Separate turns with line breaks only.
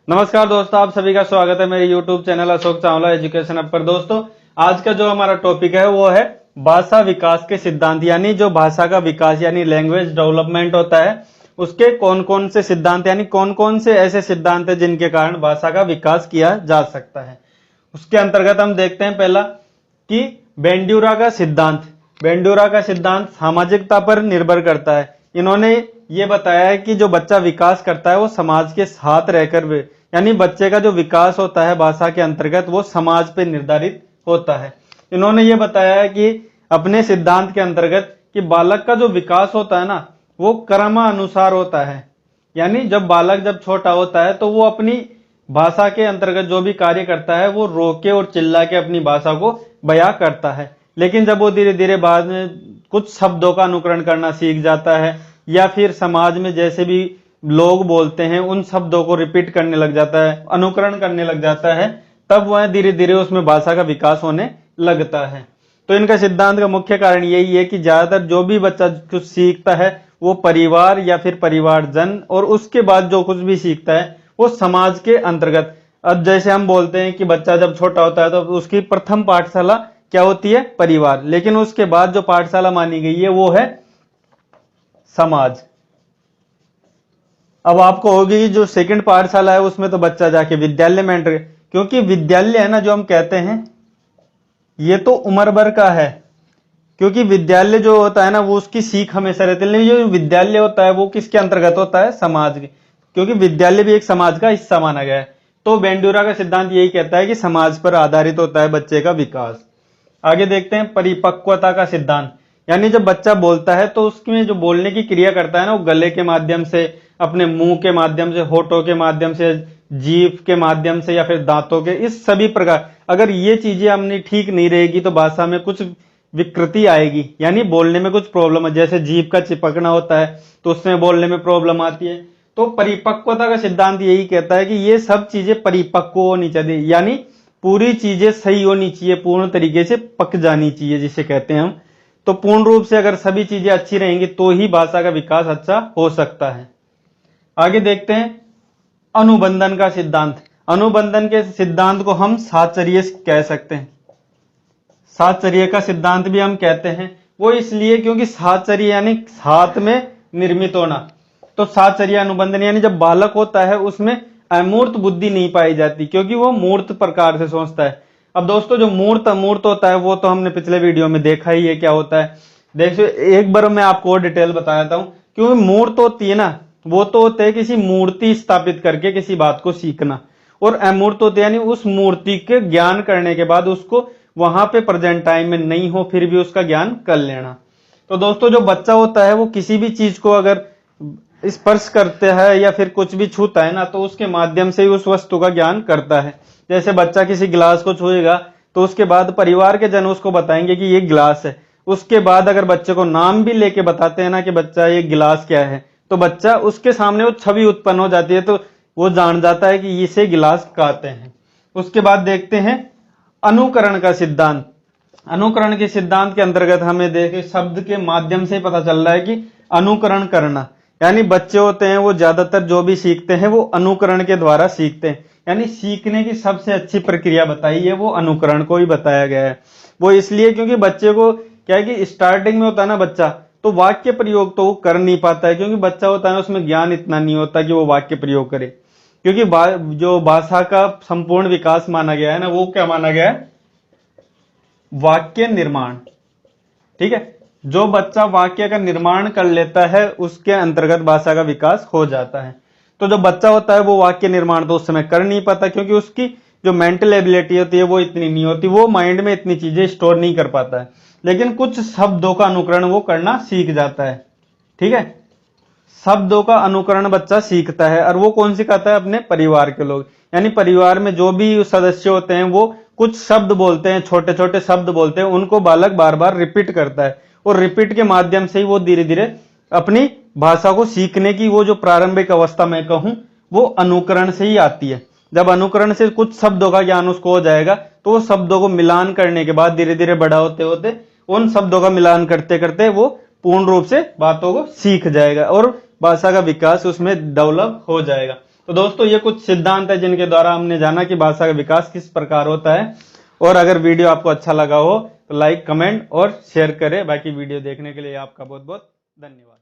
नमस्कार दोस्तों, आप सभी का स्वागत है मेरे YouTube channel Ashok Chawla education up पर। दोस्तों, आज का जो हमारा टॉपिक है वो है भाषा विकास के सिद्धांत। यानी जो भाषा का विकास यानी लैंग्वेज डेवलपमेंट होता है, उसके कौन कौन से सिद्धांत यानी कौन कौन से ऐसे सिद्धांत है जिनके कारण भाषा का विकास किया जा सकता है। उसके अंतर्गत हम देखते हैं पहला कि बेंड्यूरा का सिद्धांत। बेंड्यूरा का सिद्धांत सामाजिकता पर निर्भर करता है। इन्होंने ये बताया है कि जो बच्चा विकास करता है वो समाज के साथ रहकर यानी बच्चे का जो विकास होता है भाषा के अंतर्गत वो समाज पे निर्धारित होता है। इन्होंने ये बताया है कि अपने सिद्धांत के अंतर्गत कि बालक का जो विकास होता है ना वो क्रमानुसार होता है। यानी जब बालक जब छोटा होता है तो वो अपनी भाषा के अंतर्गत जो भी कार्य करता है वो रो के और चिल्ला के अपनी भाषा को बयां करता है। लेकिन जब वो धीरे धीरे बाद में कुछ शब्दों का अनुकरण करना सीख जाता है या फिर समाज में जैसे भी लोग बोलते हैं उन शब्दों को रिपीट करने लग जाता है, अनुकरण करने लग जाता है, तब वह धीरे धीरे उसमें भाषा का विकास होने लगता है। तो इनका सिद्धांत का मुख्य कारण यही है कि ज्यादातर जो भी बच्चा कुछ सीखता है वो परिवार या फिर परिवारजन और उसके बाद जो कुछ भी सीखता है वो समाज के अंतर्गत। अब जैसे हम बोलते हैं कि बच्चा जब छोटा होता है तो उसकी प्रथम पाठशाला क्या होती है? परिवार। लेकिन उसके बाद जो पाठशाला मानी गई है वो है समाज। अब आपको होगी कि जो सेकंड पाठशाला है उसमें तो बच्चा जाके विद्यालय में एंटर, क्योंकि विद्यालय है ना जो हम कहते हैं ये तो उम्र भर का है। क्योंकि विद्यालय जो होता है ना वो उसकी सीख हमेशा रहती है। लेकिन जो विद्यालय होता है वो किसके अंतर्गत होता है? समाज के, क्योंकि विद्यालय भी एक समाज का हिस्सा माना गया है। तो बेंड्यूरा का सिद्धांत यही कहता है कि समाज पर आधारित होता है बच्चे का विकास। आगे देखते हैं परिपक्वता का सिद्धांत। यानी जब बच्चा बोलता है तो उसमें जो बोलने की क्रिया करता है ना वो गले के माध्यम से, अपने मुंह के माध्यम से, होठों के माध्यम से, जीभ के माध्यम से या फिर दांतों के, इस सभी प्रकार अगर ये चीजें हमने ठीक नहीं रहेगी तो भाषा में कुछ विकृति आएगी। यानी बोलने में कुछ प्रॉब्लम है। जैसे जीभ का चिपकना होता है तो उसमें बोलने में प्रॉब्लम आती है। तो परिपक्वता का सिद्धांत यही कहता है कि ये सब चीजें परिपक्व होनी चाहिए, यानी पूरी चीजें सही होनी चाहिए, पूर्ण तरीके से पक जानी चाहिए जिसे कहते हैं हम। तो पूर्ण रूप से अगर सभी चीजें अच्छी रहेंगी तो ही भाषा का विकास अच्छा हो सकता है। आगे देखते हैं अनुबंधन का सिद्धांत। अनुबंधन के सिद्धांत को हम साहचर्य कह सकते हैं। साहचर्य का सिद्धांत भी हम कहते हैं, वो इसलिए क्योंकि साहचर्य यानी साथ में निर्मित होना। तो साहचर्य अनुबंधन यानी जब बालक होता है उसमें अमूर्त बुद्धि नहीं पाई जाती, क्योंकि वो मूर्त प्रकार से सोचता है। अब दोस्तों जो मूर्त अमूर्त होता है वो तो हमने पिछले वीडियो में देखा ही है क्या होता है। देखिए एक बार मैं आपको और डिटेल बता देता हूं। क्योंकि मूर्त होती है ना वो तो होते है किसी मूर्ति स्थापित करके किसी बात को सीखना, और अमूर्त होते यानी उस मूर्ति के ज्ञान करने के बाद उसको वहां पे प्रेजेंट टाइम में नहीं हो फिर भी उसका ज्ञान कर लेना। तो दोस्तों जो बच्चा होता है वो किसी भी चीज को अगर स्पर्श करते हैं या फिर कुछ भी छूता है ना तो उसके माध्यम से ही उस वस्तु का ज्ञान करता है। जैसे बच्चा किसी गिलास को छुएगा तो उसके बाद परिवार के जन उसको बताएंगे कि ये गिलास है। उसके बाद अगर बच्चे को नाम भी लेके बताते हैं ना कि बच्चा ये गिलास क्या है, तो बच्चा उसके सामने वो छवि उत्पन्न हो जाती है, तो वो जान जाता है कि इसे गिलास कहते हैं। उसके बाद देखते हैं अनुकरण का सिद्धांत। अनुकरण के सिद्धांत के अंतर्गत हमें देखे शब्द के माध्यम से पता चल रहा है कि अनुकरण करना, यानी बच्चे होते हैं वो ज्यादातर जो भी सीखते हैं वो अनुकरण के द्वारा सीखते हैं। यानी सीखने की सबसे अच्छी प्रक्रिया बताई है वो अनुकरण को ही बताया गया है। वो इसलिए क्योंकि बच्चे को क्या है कि स्टार्टिंग में होता है ना बच्चा, तो वाक्य प्रयोग तो वो कर नहीं पाता है, क्योंकि बच्चा होता है उसमें ज्ञान इतना नहीं होता कि वो वाक्य प्रयोग करे। क्योंकि जो भाषा का संपूर्ण विकास माना गया है ना वो क्या माना गया है? वाक्य निर्माण। ठीक है, जो बच्चा वाक्य का निर्माण कर लेता है उसके अंतर्गत भाषा का विकास हो जाता है। तो जो बच्चा होता है वो वाक्य निर्माण तो उस समय कर नहीं पाता, क्योंकि उसकी जो मेंटल एबिलिटी होती है वो इतनी नहीं होती, वो माइंड में इतनी चीजें स्टोर नहीं कर पाता है। लेकिन कुछ शब्दों का अनुकरण वो करना सीख जाता है। ठीक है, शब्दों का अनुकरण बच्चा सीखता है, और वो कौन सिखाता है? अपने परिवार के लोग। यानी परिवार में जो भी सदस्य होते हैं वो कुछ शब्द बोलते हैं, छोटे छोटे शब्द बोलते हैं, उनको बालक बार बार रिपीट करता है, और रिपीट के माध्यम से ही वो धीरे धीरे अपनी भाषा को सीखने की वो जो प्रारंभिक अवस्था मैं कहूं वो अनुकरण से ही आती है। जब अनुकरण से कुछ शब्दों का ज्ञान उसको हो जाएगा तो वो शब्दों को मिलान करने के बाद धीरे धीरे बड़ा होते होते उन शब्दों का मिलान करते करते वो पूर्ण रूप से बातों को सीख जाएगा और भाषा का विकास उसमें डेवलप हो जाएगा। तो दोस्तों ये कुछ सिद्धांत है जिनके द्वारा हमने जाना कि भाषा का विकास किस प्रकार होता है। और अगर वीडियो आपको अच्छा लगा हो तो लाइक, कमेंट और शेयर करें। बाकी वीडियो देखने के लिए आपका बहुत बहुत धन्यवाद।